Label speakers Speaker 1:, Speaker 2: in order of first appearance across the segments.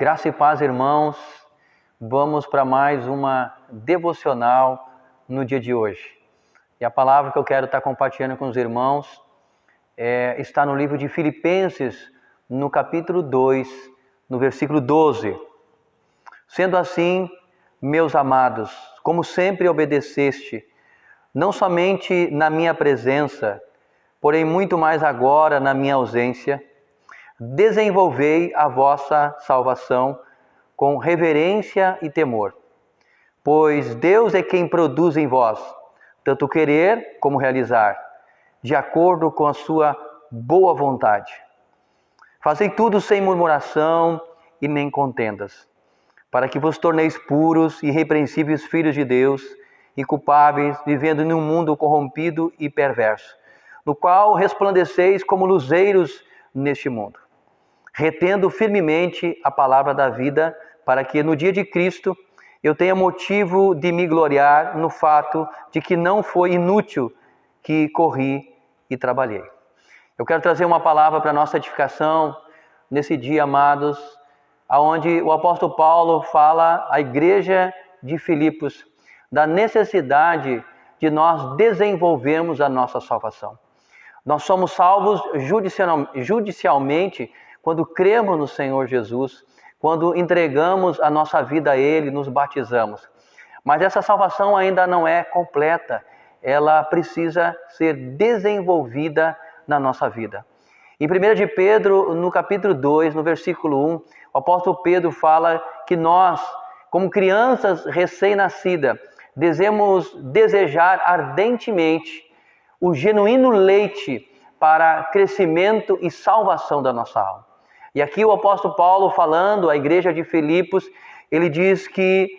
Speaker 1: Graça e paz, irmãos. Vamos para mais uma devocional no dia de hoje. E a palavra que eu quero estar compartilhando com os irmãos está no livro de Filipenses, no capítulo 2, no versículo 12. Sendo assim, meus amados, como sempre obedeceste, não somente na minha presença, porém muito mais agora na minha ausência, desenvolvei a vossa salvação com reverência e temor. Pois Deus é quem produz em vós, tanto querer como realizar, de acordo com a sua boa vontade. Fazei tudo sem murmuração e nem contendas, para que vos torneis puros e irrepreensíveis filhos de Deus, inculpáveis, vivendo num mundo corrompido e perverso, no qual resplandeceis como luzeiros neste mundo, retendo firmemente a palavra da vida, para que no dia de Cristo eu tenha motivo de me gloriar no fato de que não foi inútil que corri e trabalhei. Eu quero trazer uma palavra para a nossa edificação nesse dia, amados, onde o apóstolo Paulo fala à igreja de Filipos da necessidade de nós desenvolvermos a nossa salvação. Nós somos salvos judicialmente quando cremos no Senhor Jesus, quando entregamos a nossa vida a Ele, nos batizamos. Mas essa salvação ainda não é completa, ela precisa ser desenvolvida na nossa vida. Em 1 de Pedro, no capítulo 2, no versículo 1, o apóstolo Pedro fala que nós, como crianças recém-nascidas, devemos desejar ardentemente o genuíno leite para crescimento e salvação da nossa alma. E aqui o apóstolo Paulo, falando à igreja de Filipos, ele diz que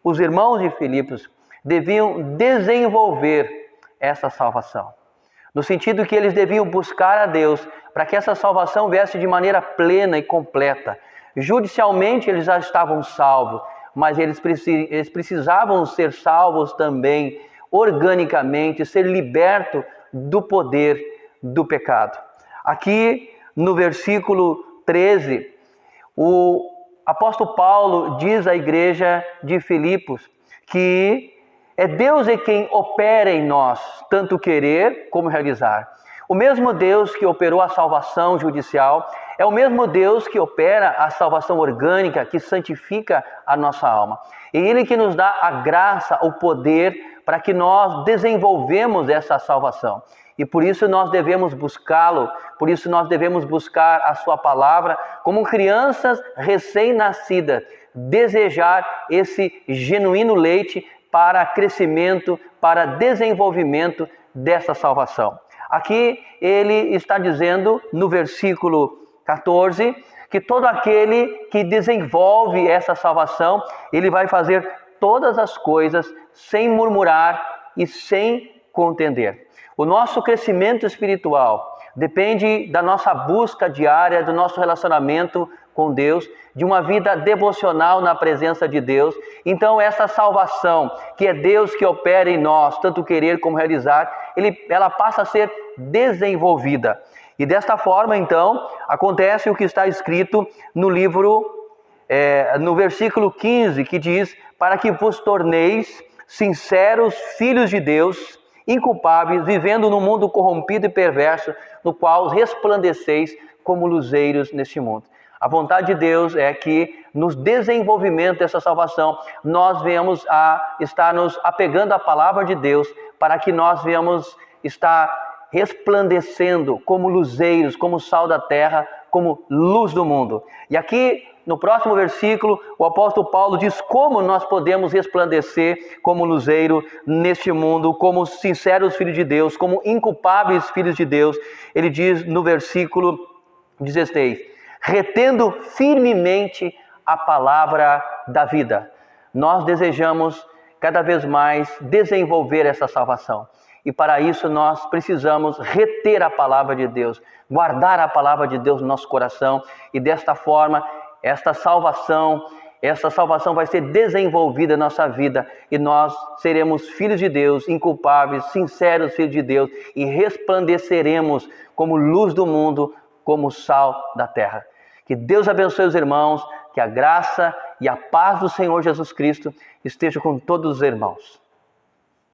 Speaker 1: os irmãos de Filipos deviam desenvolver essa salvação. No sentido que eles deviam buscar a Deus para que essa salvação viesse de maneira plena e completa. Judicialmente eles já estavam salvos, mas eles precisavam ser salvos também organicamente, ser libertos do poder do pecado. Aqui no versículo 13, o apóstolo Paulo diz à igreja de Filipos que é Deus quem opera em nós, tanto querer como realizar. O mesmo Deus que operou a salvação judicial é o mesmo Deus que opera a salvação orgânica, que santifica a nossa alma. E Ele que nos dá a graça, o poder para que nós desenvolvemos essa salvação. E por isso nós devemos buscá-lo, por isso nós devemos buscar a sua palavra, como crianças recém-nascidas, desejar esse genuíno leite para crescimento, para desenvolvimento dessa salvação. Aqui ele está dizendo no versículo 14, que todo aquele que desenvolve essa salvação, ele vai fazer todas as coisas sem murmurar e sem contender. O nosso crescimento espiritual depende da nossa busca diária, do nosso relacionamento com Deus, de uma vida devocional na presença de Deus. Então essa salvação, que é Deus que opera em nós, tanto querer como realizar, ela passa a ser desenvolvida. E desta forma, então, acontece o que está escrito no livro, no versículo 15, que diz: para que vos torneis sinceros filhos de Deus, inculpáveis, vivendo num mundo corrompido e perverso, no qual resplandeceis como luzeiros neste mundo. A vontade de Deus é que, no desenvolvimento dessa salvação, nós venhamos a estar nos apegando à palavra de Deus, para que nós venhamos estar resplandecendo como luzeiros, como sal da terra, como luz do mundo. E aqui, no próximo versículo, o apóstolo Paulo diz como nós podemos resplandecer como luzeiro neste mundo, como sinceros filhos de Deus, como inculpáveis filhos de Deus. Ele diz no versículo 16, retendo firmemente a palavra da vida. Nós desejamos cada vez mais desenvolver essa salvação. E para isso nós precisamos reter a palavra de Deus, guardar a palavra de Deus no nosso coração. E desta forma, essa salvação vai ser desenvolvida na nossa vida. E nós seremos filhos de Deus, inculpáveis, sinceros filhos de Deus. E resplandeceremos como luz do mundo, como sal da terra. Que Deus abençoe os irmãos, Que a graça e a paz do Senhor Jesus Cristo estejam com todos os irmãos.